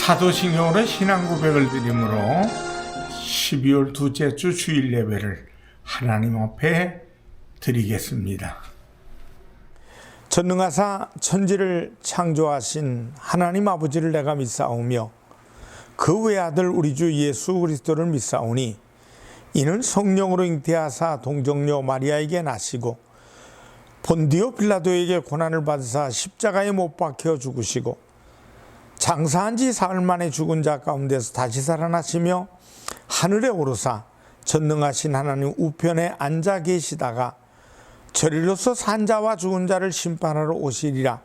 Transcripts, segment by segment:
사도신경으로 신앙 고백을 드리므로 12월 둘째 주 주일 예배를 하나님 앞에 드리겠습니다. 전능하사 천지를 창조하신 하나님 아버지를 내가 믿사오며 그 외아들 우리 주 예수 그리스도를 믿사오니 이는 성령으로 잉태하사 동정녀 마리아에게 나시고 본디오 빌라도에게 고난을 받으사 십자가에 못 박혀 죽으시고 장사한 지 사흘 만에 죽은 자 가운데서 다시 살아나시며 하늘에 오르사 전능하신 하나님 우편에 앉아 계시다가 저리로서 산 자와 죽은 자를 심판하러 오시리라.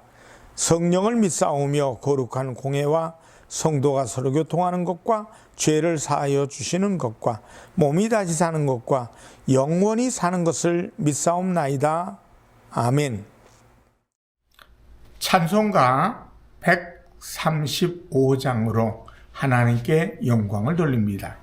성령을 믿사오며 거룩한 공회와 성도가 서로 교통하는 것과 죄를 사하여 주시는 것과 몸이 다시 사는 것과 영원히 사는 것을 믿사옵나이다. 아멘. 찬송가 135장으로 하나님께 영광을 돌립니다.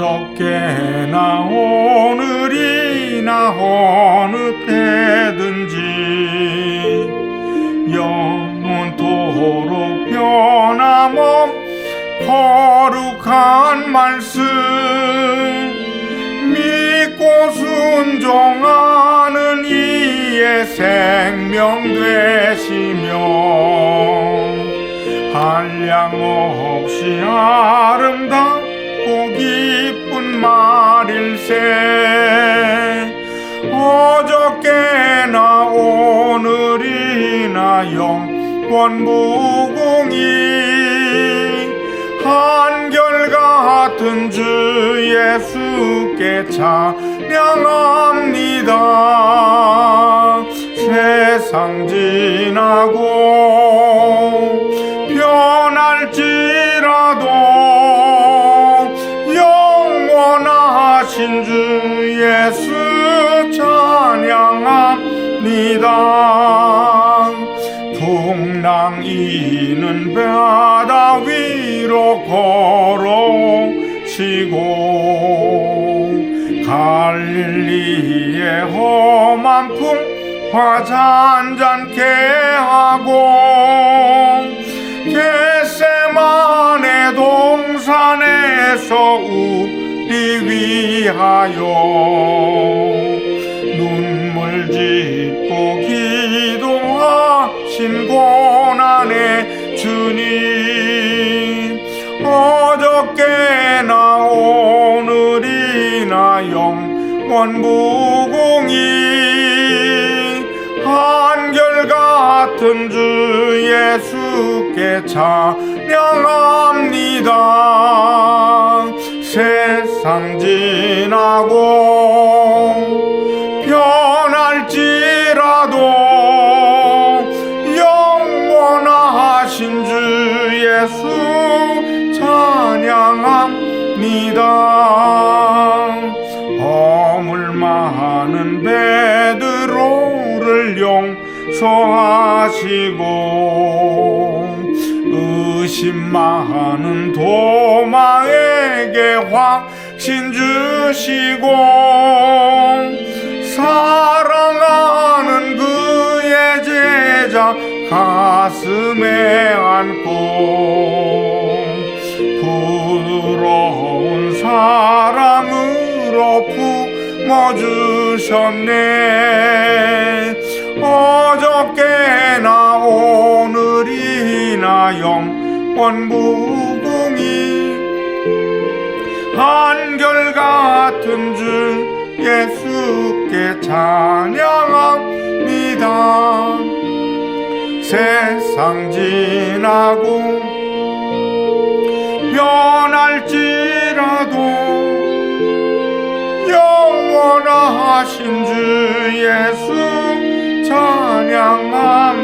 어저께나 오늘이나 어느 때든지 영원토록 변함없 거룩한 말씀 믿고 순종하는 이의 생명 되시며 한량없이 아름답고 기쁜 말일세 어저께나 오늘이나 영원 무궁히 한결같은 주 예수께 찬양합니다. 세상 지나고 변할지라도 영원하신 주 예수 찬양합니다. 풍랑 이는 바다 위로 걸어오시고 갈릴리의 험한 풍파 잔잔케 하고 겟세마네 동산에서 우리 위하여 눈물 짓고 기도하신 고난의 주님 어저께나 오늘이나 영원 무궁히 한결같은 주 예수께 찬양합니다. 세상 지나고 변할지라도 영원하신 주 예수 찬양합니다. 허물 많은 베드로를 용서하시고 의심 많은 도마에게 확신 주시고 사랑하는 그의 제자 가슴에 안고 부드러운 사랑으로 품어주셨네. 어저께나 오늘이나 영원 무궁히 한결같은 주 예수께 찬양합니다. 세상 지나고 변할지라도 영원하신 주 예수 찬양합니다.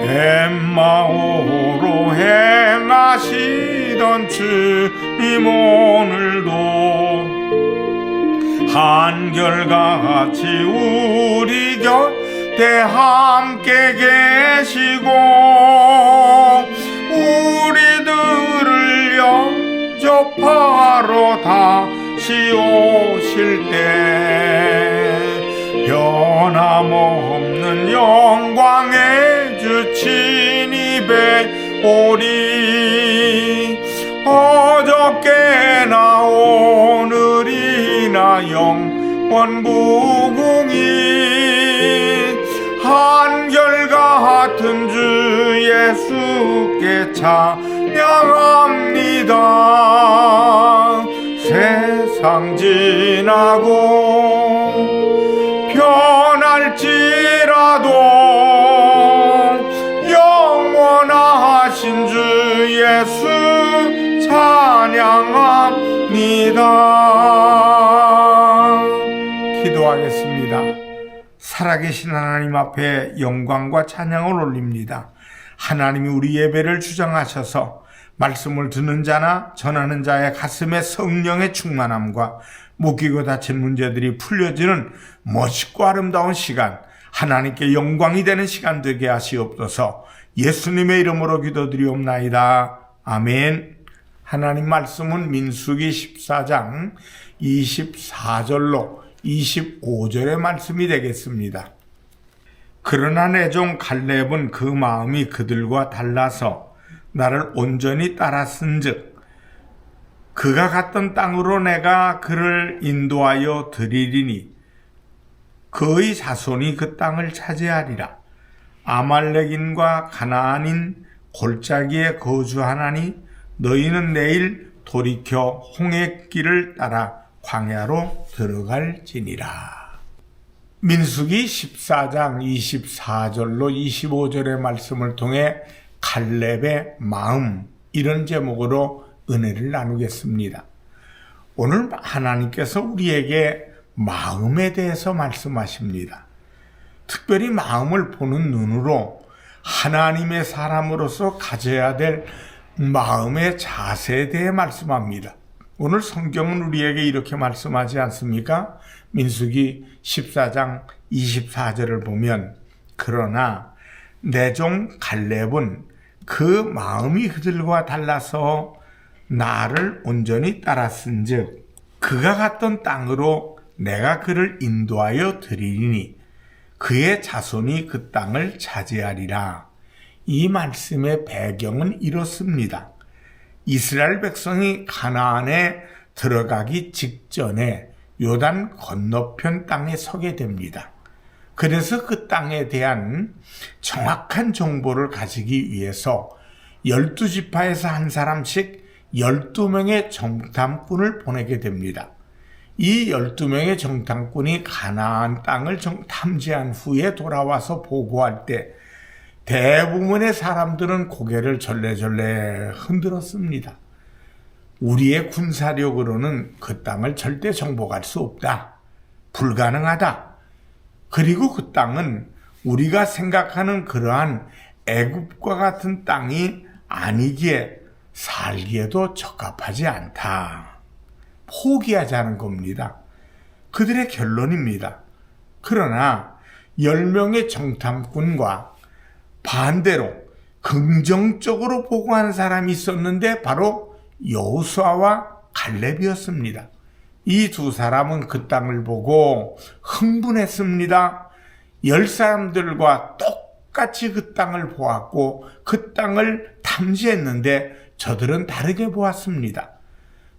엠마오로 행하시던 주님 오늘도 한결같이 우리 곁에 함께 계시고 우리들을 영접하러 다시 다시 오실 때 변함없는 영광의 주 진입에 오리. 어저께나 오늘이나 영원 무궁히 한결같은 주 예수께 찬양합니다. 세상 지나고 변할지라도 영원하신 주 예수 찬양합니다. 기도하겠습니다. 살아계신 하나님 앞에 영광과 찬양을 올립니다. 하나님이 우리 예배를 주장하셔서 말씀을 듣는 자나 전하는 자의 가슴에 성령의 충만함과 묶이고 닫힌 문제들이 풀려지는 멋있고 아름다운 시간, 하나님께 영광이 되는 시간 되게 하시옵소서. 예수님의 이름으로 기도드리옵나이다. 아멘. 하나님 말씀은 민수기 14장 24절로 25절의 말씀이 되겠습니다. 그러나 내 종 갈렙은 그 마음이 그들과 달라서 나를 온전히 따랐은즉 그가 갔던 땅으로 내가 그를 인도하여 드리리니 그의 자손이 그 땅을 차지하리라. 아말렉인과 가나안인 골짜기에 거주하나니 너희는 내일 돌이켜 홍해길을 따라 광야로 들어갈지니라. 민수기 14장 24절로 25절의 말씀을 통해 갈렙의 마음, 이런 제목으로 은혜를 나누겠습니다. 오늘 하나님께서 우리에게 마음에 대해서 말씀하십니다. 특별히 마음을 보는 눈으로 하나님의 사람으로서 가져야 될 마음의 자세에 대해 말씀합니다. 오늘 성경은 우리에게 이렇게 말씀하지 않습니까? 민수기 14장 24절을 보면 그러나 내 종 갈렙은 그 마음이 그들과 달라서 나를 온전히 따랐은즉 그가 갔던 땅으로 내가 그를 인도하여 드리리니 그의 자손이 그 땅을 차지하리라. 이 말씀의 배경은 이렇습니다. 이스라엘 백성이 가나안에 들어가기 직전에 요단 건너편 땅에 서게 됩니다. 그래서 그 땅에 대한 정확한 정보를 가지기 위해서 12지파에서 한 사람씩 12명의 정탐꾼을 보내게 됩니다. 이 12명의 정탐꾼이 가나안 땅을 탐지한 후에 돌아와서 보고할 때 대부분의 사람들은 고개를 절레절레 흔들었습니다. 우리의 군사력으로는 그 땅을 절대 정복할 수 없다. 불가능하다. 그리고 그 땅은 우리가 생각하는 그러한 애굽과 같은 땅이 아니기에 살기에도 적합하지 않다. 포기하자는 겁니다. 그들의 결론입니다. 그러나 10명의 정탐꾼과 반대로 긍정적으로 보고하는 사람이 있었는데 바로 여호수아와 갈렙이었습니다. 이 두 사람은 그 땅을 보고 흥분했습니다. 10사람들과 똑같이 그 땅을 보았고 그 땅을 탐지했는데 저들은 다르게 보았습니다.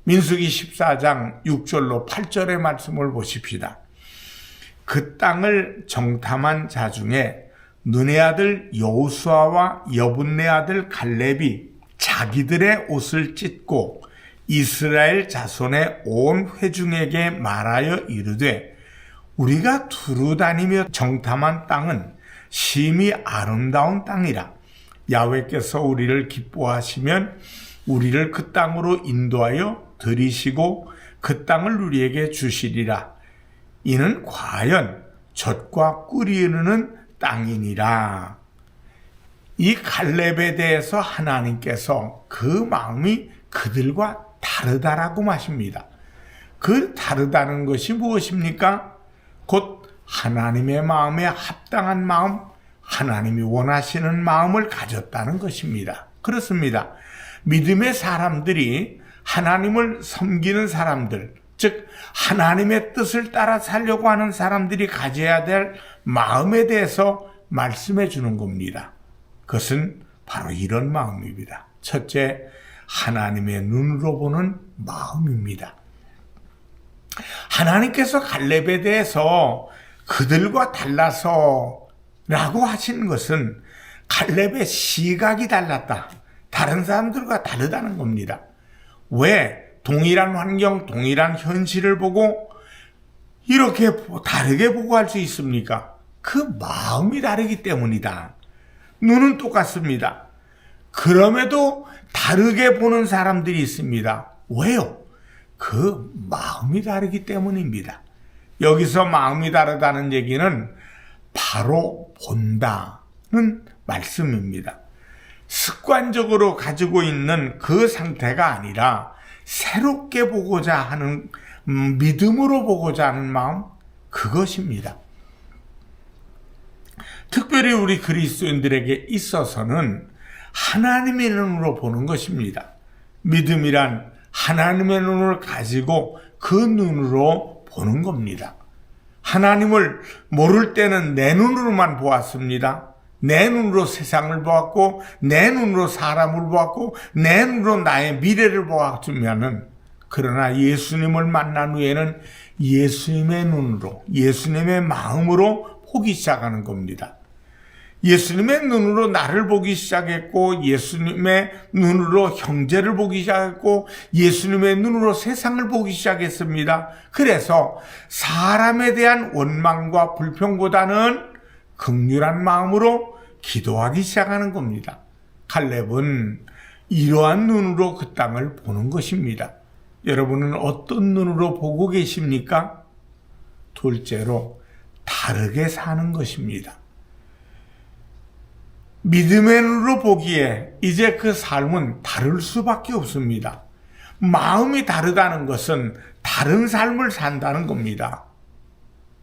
민수기 14장 6절로 8절의 말씀을 보십시다. 그 땅을 정탐한 자 중에 눈의 아들 여호수아와 여분네 아들 갈렙이 자기들의 옷을 찢고 이스라엘 자손의 온 회중에게 말하여 이르되 우리가 두루 다니며 정탐한 땅은 심히 아름다운 땅이라. 야훼께서 우리를 기뻐하시면 우리를 그 땅으로 인도하여 들이시고 그 땅을 우리에게 주시리라. 이는 과연 젖과 꿀이 흐르는 땅이니라. 이 갈렙에 대해서 하나님께서 그 마음이 그들과 다르다라고 마십니다. 그 다르다는 것이 무엇입니까? 곧 하나님의 마음에 합당한 마음, 하나님이 원하시는 마음을 가졌다는 것입니다. 그렇습니다. 믿음의 사람들이 하나님을 섬기는 사람들, 즉 하나님의 뜻을 따라 살려고 하는 사람들이 가져야 될 마음에 대해서 말씀해 주는 겁니다. 그것은 바로 이런 마음입니다. 첫째, 하나님의 눈으로 보는 마음입니다. 하나님께서 갈렙에 대해서 그들과 달라서 라고 하신 것은 갈렙의 시각이 달랐다. 다른 사람들과 다르다는 겁니다. 왜? 동일한 환경, 동일한 현실을 보고 이렇게 다르게 보고 할 수 있습니까? 그 마음이 다르기 때문이다. 눈은 똑같습니다. 그럼에도 다르게 보는 사람들이 있습니다. 왜요? 그 마음이 다르기 때문입니다. 여기서 마음이 다르다는 얘기는 바로 본다는 말씀입니다. 습관적으로 가지고 있는 그 상태가 아니라 새롭게 보고자 하는, 믿음으로 보고자 하는 마음, 그것입니다. 특별히 우리 그리스도인들에게 있어서는 하나님의 눈으로 보는 것입니다. 믿음이란 하나님의 눈을 가지고 그 눈으로 보는 겁니다. 하나님을 모를 때는 내 눈으로만 보았습니다. 내 눈으로 세상을 보았고, 내 눈으로 사람을 보았고, 내 눈으로 나의 미래를 보았으면은, 그러나 예수님을 만난 후에는 예수님의 눈으로, 예수님의 마음으로 보기 시작하는 겁니다. 예수님의 눈으로 나를 보기 시작했고, 예수님의 눈으로 형제를 보기 시작했고, 예수님의 눈으로 세상을 보기 시작했습니다. 그래서 사람에 대한 원망과 불평보다는 긍휼한 마음으로 기도하기 시작하는 겁니다. 갈렙은 이러한 눈으로 그 땅을 보는 것입니다. 여러분은 어떤 눈으로 보고 계십니까? 둘째로 다르게 사는 것입니다. 믿음의 눈으로 보기에 이제 그 삶은 다를 수밖에 없습니다. 마음이 다르다는 것은 다른 삶을 산다는 겁니다.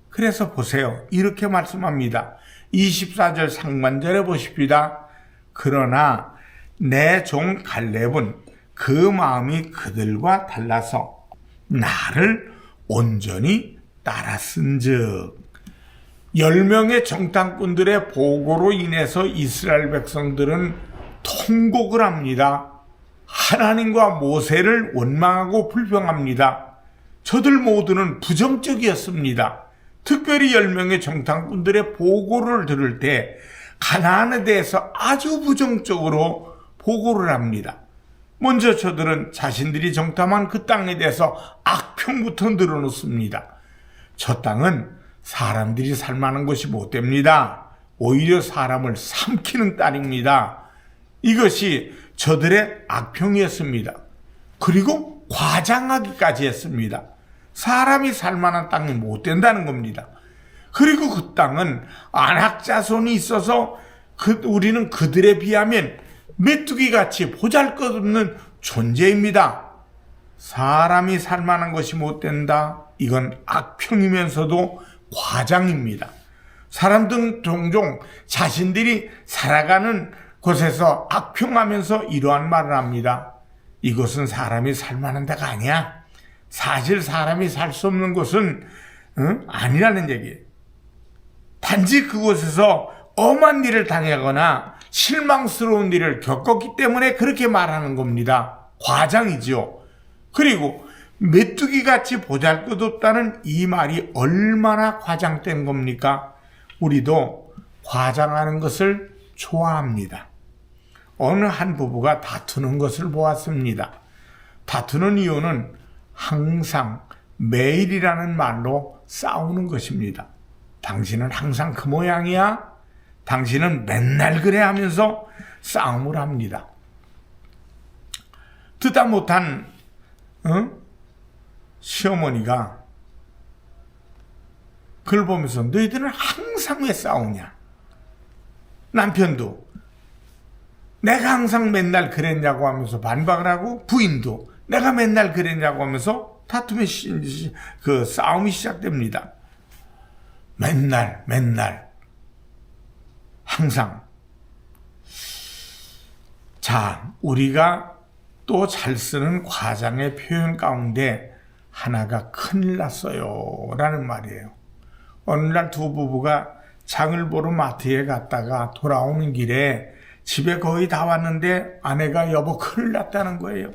그래서 보세요. 이렇게 말씀합니다. 24절 상반절에 보십시다. 그러나 내 종 갈렙은 그 마음이 그들과 달라서 나를 온전히 따랐은즉 10명의 정탐꾼들의 보고로 인해서 이스라엘 백성들은 통곡을 합니다. 하나님과 모세를 원망하고 불평합니다. 저들 모두는 부정적이었습니다. 특별히 10명의 정탐꾼들의 보고를 들을 때 가나안에 대해서 아주 부정적으로 보고를 합니다. 먼저 저들은 자신들이 정탐한 그 땅에 대해서 악평부터 늘어놓습니다. 저 땅은 사람들이 살만한 것이 못 됩니다. 오히려 사람을 삼키는 땅입니다. 이것이 저들의 악평이었습니다. 그리고 과장하기까지 했습니다. 사람이 살만한 땅이 못 된다는 겁니다. 그리고 그 땅은 안악자손이 있어서 우리는 그들에 비하면 메뚜기같이 보잘것없는 존재입니다. 사람이 살만한 것이 못 된다. 이건 악평이면서도 과장입니다. 사람들은 종종 자신들이 살아가는 곳에서 악평하면서 이러한 말을 합니다. 이것은 사람이 살만한 데가 아니야. 사실 사람이 살 수 없는 곳은 아니라는 얘기예요. 단지 그곳에서 엄한 일을 당하거나 실망스러운 일을 겪었기 때문에 그렇게 말하는 겁니다. 과장이죠. 그리고 메뚜기같이 보잘것없다는 이 말이 얼마나 과장된 겁니까? 우리도 과장하는 것을 좋아합니다. 어느 한 부부가 다투는 것을 보았습니다. 다투는 이유는 항상 매일이라는 말로 싸우는 것입니다. 당신은 항상 그 모양이야? 당신은 맨날 그래 하면서 싸움을 합니다. 듣다 못한 시어머니가 그걸 보면서 너희들은 항상 왜 싸우냐? 남편도 내가 항상 맨날 그랬냐고 하면서 반박을 하고 부인도 내가 맨날 그랬냐고 하면서 다툼의 싸움이 시작됩니다. 맨날 항상. 자, 우리가 또 잘 쓰는 과장의 표현 가운데 하나가 큰일 났어요 라는 말이에요. 어느 날 두 부부가 장을 보러 마트에 갔다가 돌아오는 길에 집에 거의 다 왔는데 아내가 여보 큰일 났다는 거예요.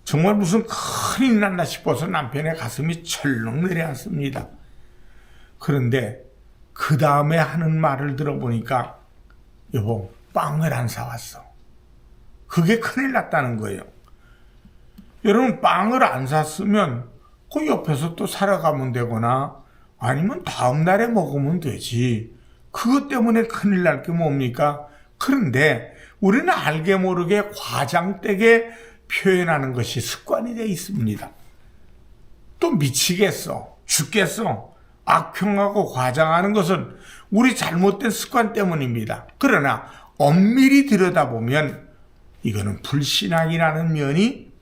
정말 무슨 큰일 났나 싶어서 남편의 가슴이 철렁 내려앉습니다. 그런데 그 다음에 하는 말을 들어보니까 여보 빵을 안 사왔어. 그게 큰일 났다는 거예요. 여러분 빵을 안 샀으면 그 옆에서 또 살아가면 되거나 아니면 다음 날에 먹으면 되지. 그것 때문에 큰일 날 게 뭡니까? 그런데 우리는 알게 모르게 과장되게 표현하는 것이 습관이 되어 있습니다. 또 미치겠어, 죽겠어, 악평하고 과장하는 것은 우리 잘못된 습관 때문입니다. 그러나 엄밀히 들여다보면 이거는 불신앙이라는 면이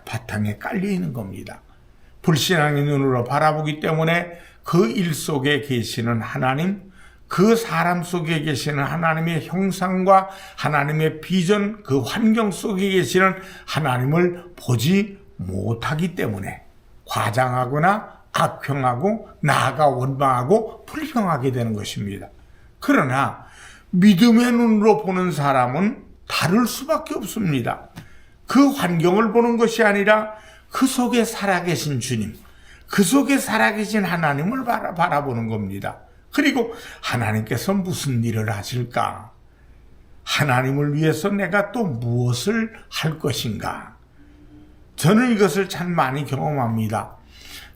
바탕에 깔려 있는 겁니다. 불신앙의 눈으로 바라보기 때문에 그 일 속에 계시는 하나님, 그 사람 속에 계시는 하나님의 형상과 하나님의 비전, 그 환경 속에 계시는 하나님을 보지 못하기 때문에 과장하거나 악평하고 나아가 원망하고 불평하게 되는 것입니다. 그러나 믿음의 눈으로 보는 사람은 다를 수밖에 없습니다. 그 환경을 보는 것이 아니라 그 속에 살아계신 주님, 그 속에 살아계신 하나님을 바라보는 겁니다. 그리고 하나님께서 무슨 일을 하실까? 하나님을 위해서 내가 또 무엇을 할 것인가? 저는 이것을 참 많이 경험합니다.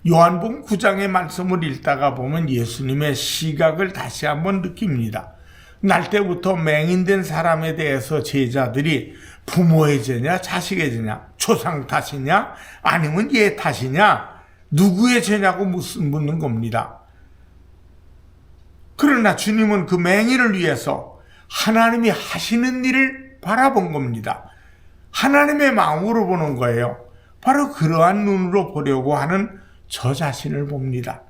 요한복음 9장의 말씀을 읽다가 보면 예수님의 시각을 다시 한번 느낍니다. 날 때부터 맹인된 사람에 대해서 제자들이 부모의 죄냐 자식의 죄냐 조상 탓이냐 아니면 얘 탓이냐 누구의 죄냐고 묻는 겁니다. 그러나 주님은 그 맹인을 위해서 하나님이 하시는 일을 바라본 겁니다. 하나님의 마음으로 보는 거예요. 바로 그러한 눈으로 보려고 하는 저 자신을 봅니다.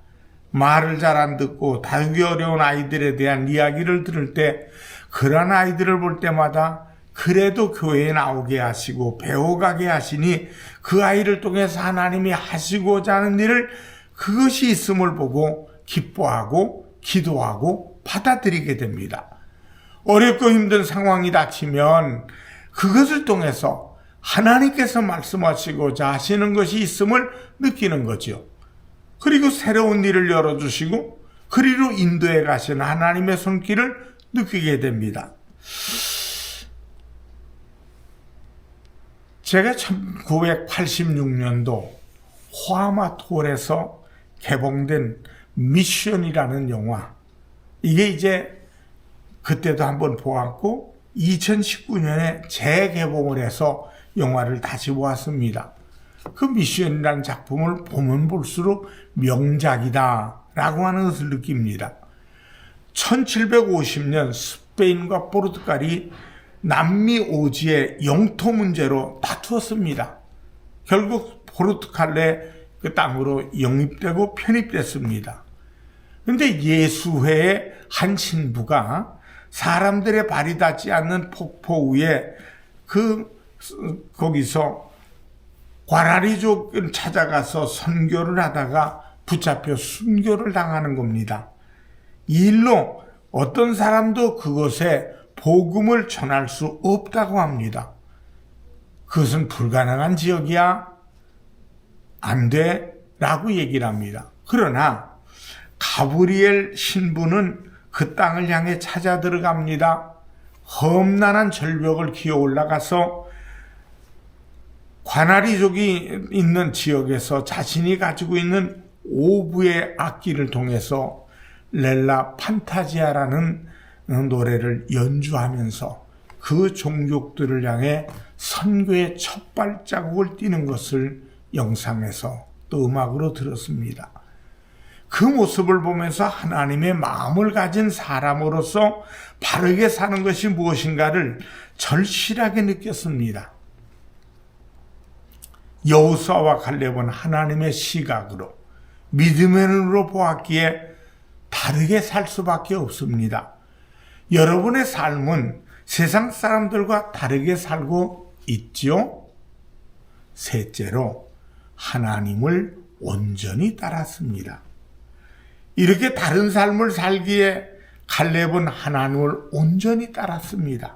말을 잘 안 듣고 다루기 어려운 아이들에 대한 이야기를 들을 때 그런 아이들을 볼 때마다 그래도 교회에 나오게 하시고 배워가게 하시니 그 아이를 통해서 하나님이 하시고자 하는 일을 그것이 있음을 보고 기뻐하고 기도하고 받아들이게 됩니다. 어렵고 힘든 상황이 닥치면 그것을 통해서 하나님께서 말씀하시고자 하시는 것이 있음을 느끼는 거죠. 그리고 새로운 일을 열어주시고 그리로 인도해 가시는 하나님의 손길을 느끼게 됩니다. 제가 1986년도 호아마톨에서 개봉된 미션이라는 영화, 이게 이제 그때도 한번 보았고 2019년에 재개봉을 해서 영화를 다시 보았습니다. 그 미션이라는 작품을 보면 볼수록 명작이다 라고 하는 것을 느낍니다. 1750년 스페인과 포르투갈이 남미 오지의 영토 문제로 다투었습니다. 결국 포르투갈의 그 땅으로 영입되고 편입됐습니다. 그런데 예수회의 한 신부가 사람들의 발이 닿지 않는 폭포 위에 거기서 과라리족을 찾아가서 선교를 하다가 붙잡혀 순교를 당하는 겁니다. 이 일로 어떤 사람도 그곳에 복음을 전할 수 없다고 합니다. 그것은 불가능한 지역이야? 안 돼? 라고 얘기를 합니다. 그러나 가브리엘 신부는 그 땅을 향해 찾아 들어갑니다. 험난한 절벽을 기어 올라가서 과나리족이 있는 지역에서 자신이 가지고 있는 오부의 악기를 통해서 렐라 판타지아라는 노래를 연주하면서 그 종족들을 향해 선교의 첫 발자국을 띄는 것을 영상에서 또 음악으로 들었습니다. 그 모습을 보면서 하나님의 마음을 가진 사람으로서 바르게 사는 것이 무엇인가를 절실하게 느꼈습니다. 여호수아와 갈렙은 하나님의 시각으로 믿음의 눈으로 보았기에 다르게 살 수밖에 없습니다. 여러분의 삶은 세상 사람들과 다르게 살고 있지요? 셋째로 하나님을 온전히 따랐습니다. 이렇게 다른 삶을 살기에 갈렙은 하나님을 온전히 따랐습니다.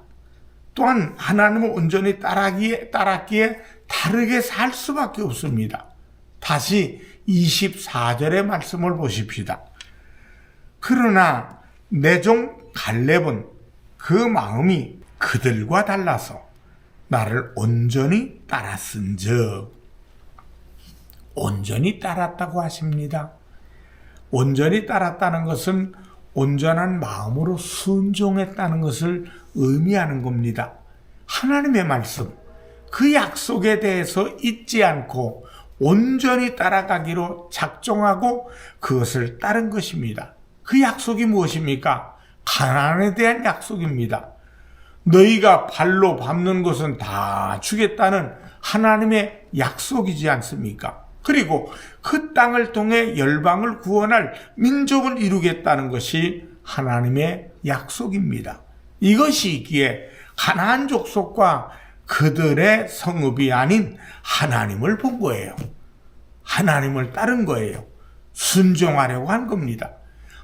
또한 하나님을 온전히 따랐기에 다르게 살 수밖에 없습니다. 다시 24절의 말씀을 보십시다. 그러나 내 종 갈렙은 그 마음이 그들과 달라서 나를 온전히 따랐은즉, 온전히 따랐다고 하십니다. 온전히 따랐다는 것은 온전한 마음으로 순종했다는 것을 의미하는 겁니다. 하나님의 말씀, 그 약속에 대해서 잊지 않고 온전히 따라가기로 작정하고 그것을 따른 것입니다. 그 약속이 무엇입니까? 가나안에 대한 약속입니다. 너희가 발로 밟는 것은 다 주겠다는 하나님의 약속이지 않습니까? 그리고 그 땅을 통해 열방을 구원할 민족을 이루겠다는 것이 하나님의 약속입니다. 이것이 있기에 가나안 족속과 그들의 성읍이 아닌 하나님을 본 거예요. 하나님을 따른 거예요. 순종하려고 한 겁니다.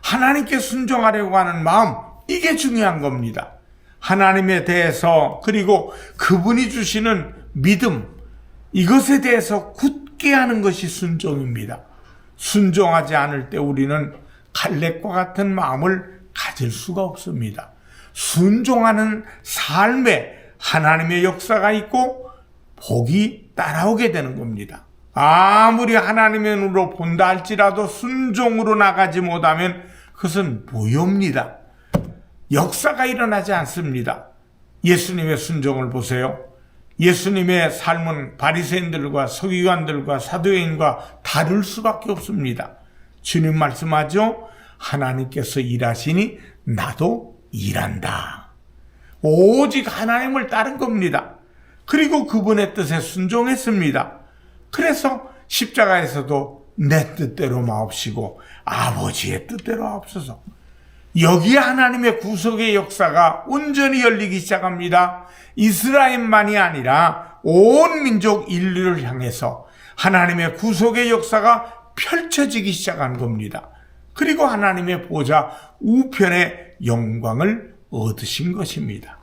하나님께 순종하려고 하는 마음, 이게 중요한 겁니다. 하나님에 대해서, 그리고 그분이 주시는 믿음, 이것에 대해서 굳게 하는 것이 순종입니다. 순종하지 않을 때 우리는 갈렙과 같은 마음을 가질 수가 없습니다. 순종하는 삶에 하나님의 역사가 있고 복이 따라오게 되는 겁니다. 아무리 하나님의 눈으로 본다 할지라도 순종으로 나가지 못하면 그것은 무효입니다. 역사가 일어나지 않습니다. 예수님의 순종을 보세요. 예수님의 삶은 바리새인들과 서기관들과 사도행과 다를 수밖에 없습니다. 주님 말씀하죠. 하나님께서 일하시니 나도 일한다. 오직 하나님을 따른 겁니다. 그리고 그분의 뜻에 순종했습니다. 그래서 십자가에서도 내 뜻대로 마옵시고 아버지의 뜻대로 하옵소서. 여기에 하나님의 구속의 역사가 온전히 열리기 시작합니다. 이스라엘만이 아니라 온 민족 인류를 향해서 하나님의 구속의 역사가 펼쳐지기 시작한 겁니다. 그리고 하나님의 보좌 우편의 영광을 얻으신 것입니다.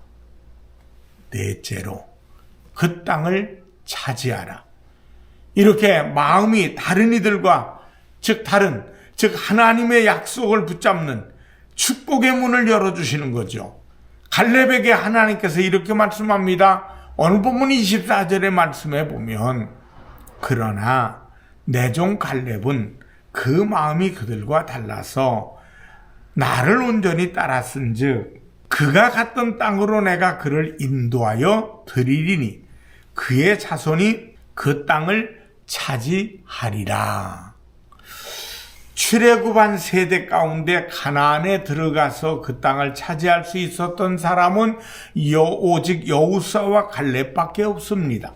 넷째로 그 땅을 차지하라. 이렇게 마음이 다른 이들과 즉 하나님의 약속을 붙잡는 축복의 문을 열어주시는 거죠. 갈렙에게 하나님께서 이렇게 말씀합니다. 오늘 본문 24절의 말씀에 보면 그러나 내 종 갈렙은 그 마음이 그들과 달라서 나를 온전히 따랐은즉 그가 갔던 땅으로 내가 그를 인도하여 드리리니 그의 자손이 그 땅을 차지하리라. 출애굽한 세대 가운데 가나안에 들어가서 그 땅을 차지할 수 있었던 사람은 오직 여호수아와 갈렙밖에 없습니다.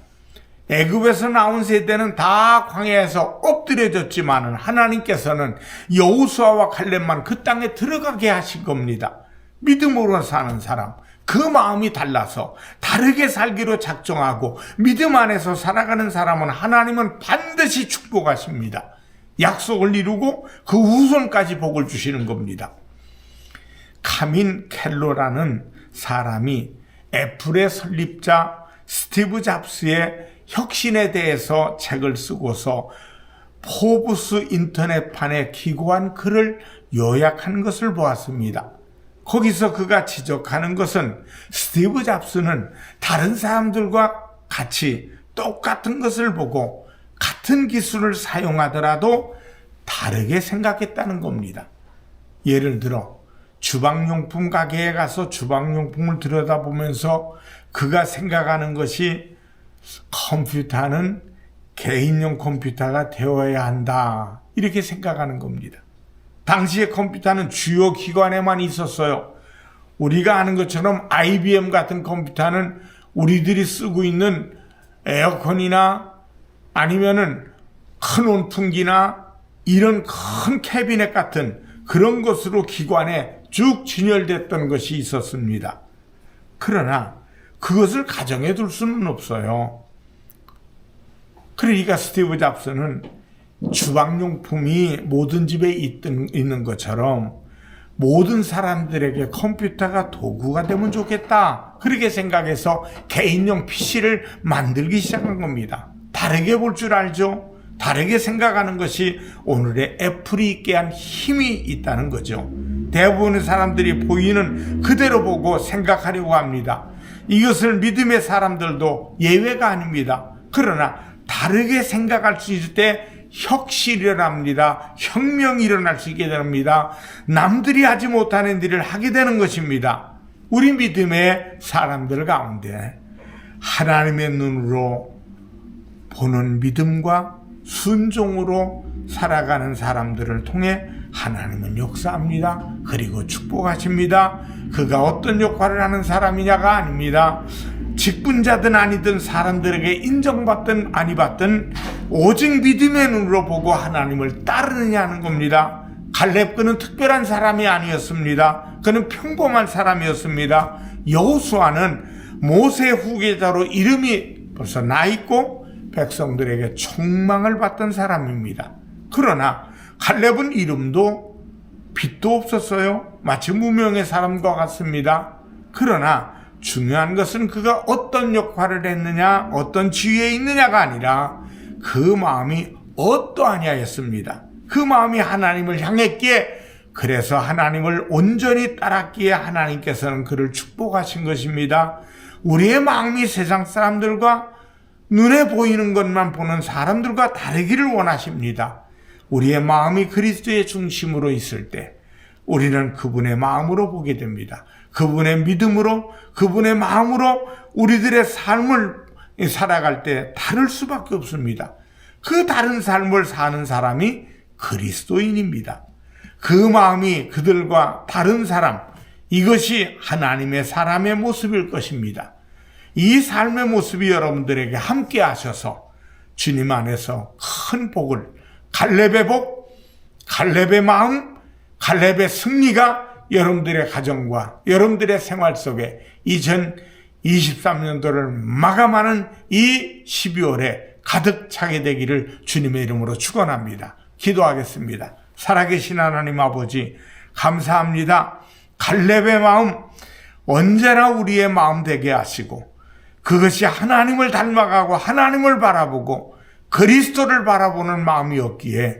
애굽에서 나온 세대는 다 광야에서 엎드려졌지만 하나님께서는 여호수아와 갈렙만 그 땅에 들어가게 하신 겁니다. 믿음으로 사는 사람, 그 마음이 달라서 다르게 살기로 작정하고 믿음 안에서 살아가는 사람은 하나님은 반드시 축복하십니다. 약속을 이루고 그 후손까지 복을 주시는 겁니다. 카민 켈로라는 사람이 애플의 설립자 스티브 잡스의 혁신에 대해서 책을 쓰고서 포브스 인터넷판에 기고한 글을 요약한 것을 보았습니다. 거기서 그가 지적하는 것은 스티브 잡스는 다른 사람들과 같이 똑같은 것을 보고 같은 기술을 사용하더라도 다르게 생각했다는 겁니다. 예를 들어 주방용품 가게에 가서 주방용품을 들여다보면서 그가 생각하는 것이 컴퓨터는 개인용 컴퓨터가 되어야 한다, 이렇게 생각하는 겁니다. 당시에 컴퓨터는 주요 기관에만 있었어요. 우리가 아는 것처럼 IBM 같은 컴퓨터는 우리들이 쓰고 있는 에어컨이나 아니면은 큰 온풍기나 이런 큰 캐비넷 같은 그런 것으로 기관에 쭉 진열됐던 것이 있었습니다. 그러나 그것을 가정에 둘 수는 없어요. 그러니까 스티브 잡스는 주방용품이 모든 집에 있는 것처럼 모든 사람들에게 컴퓨터가 도구가 되면 좋겠다, 그렇게 생각해서 개인용 PC를 만들기 시작한 겁니다. 다르게 볼 줄 알죠? 다르게 생각하는 것이 오늘의 애플이 있게 한 힘이 있다는 거죠. 대부분의 사람들이 보이는 그대로 보고 생각하려고 합니다. 이것을 믿음의 사람들도 예외가 아닙니다. 그러나 다르게 생각할 수 있을 때 혁신이 일어납니다. 혁명이 일어날 수 있게 됩니다. 남들이 하지 못하는 일을 하게 되는 것입니다. 우리 믿음의 사람들 가운데 하나님의 눈으로 보는 믿음과 순종으로 살아가는 사람들을 통해 하나님은 역사합니다. 그리고 축복하십니다. 그가 어떤 역할을 하는 사람이냐가 아닙니다. 직분자든 아니든 사람들에게 인정받든 아니 받든 오직 믿음의 눈으로 보고 하나님을 따르느냐 하는 겁니다. 갈렙, 그는 특별한 사람이 아니었습니다. 그는 평범한 사람이었습니다. 여호수아는 모세 후계자로 이름이 벌써 나 있고 백성들에게 총망을 받던 사람입니다. 그러나 갈렙은 이름도 빚도 없었어요. 마치 무명의 사람과 같습니다. 그러나 중요한 것은 그가 어떤 역할을 했느냐, 어떤 지위에 있느냐가 아니라 그 마음이 어떠하냐였습니다. 그 마음이 하나님을 향했기에, 그래서 하나님을 온전히 따랐기에 하나님께서는 그를 축복하신 것입니다. 우리의 마음이 세상 사람들과 눈에 보이는 것만 보는 사람들과 다르기를 원하십니다. 우리의 마음이 그리스도의 중심으로 있을 때 우리는 그분의 마음으로 보게 됩니다. 그분의 믿음으로, 그분의 마음으로 우리들의 삶을 살아갈 때 다를 수밖에 없습니다. 그 다른 삶을 사는 사람이 그리스도인입니다. 그 마음이 그들과 다른 사람, 이것이 하나님의 사람의 모습일 것입니다. 이 삶의 모습이 여러분들에게 함께 하셔서 주님 안에서 큰 복을, 갈렙의 복, 갈렙의 마음, 갈렙의 승리가 여러분들의 가정과 여러분들의 생활 속에 2023년도를 마감하는 이 12월에 가득 차게 되기를 주님의 이름으로 축원합니다. 기도하겠습니다. 살아계신 하나님 아버지, 감사합니다. 갈렙의 마음 언제나 우리의 마음 되게 하시고, 그것이 하나님을 닮아가고 하나님을 바라보고 그리스도를 바라보는 마음이었기에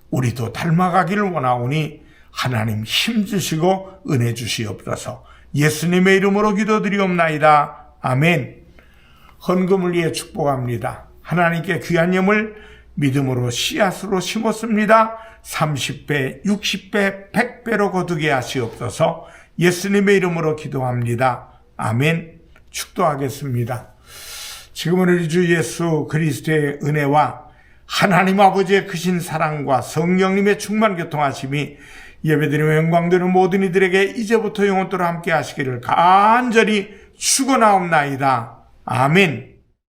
우리도 닮아가기를 원하오니 하나님 힘주시고 은혜 주시옵소서. 예수님의 이름으로 기도드리옵나이다. 아멘. 헌금을 위해 축복합니다. 하나님께 귀한 예물 믿음으로 씨앗으로 심었습니다. 30배, 60배, 100배로 거두게 하시옵소서. 예수님의 이름으로 기도합니다. 아멘. 축도하겠습니다. 지금은 우리 주 예수 그리스도의 은혜와 하나님 아버지의 크신 사랑과 성령님의 충만 교통하심이 예배드리며 영광되는 모든 이들에게 이제부터 영원토록 함께 하시기를 간절히 축원하옵나이다. 아멘.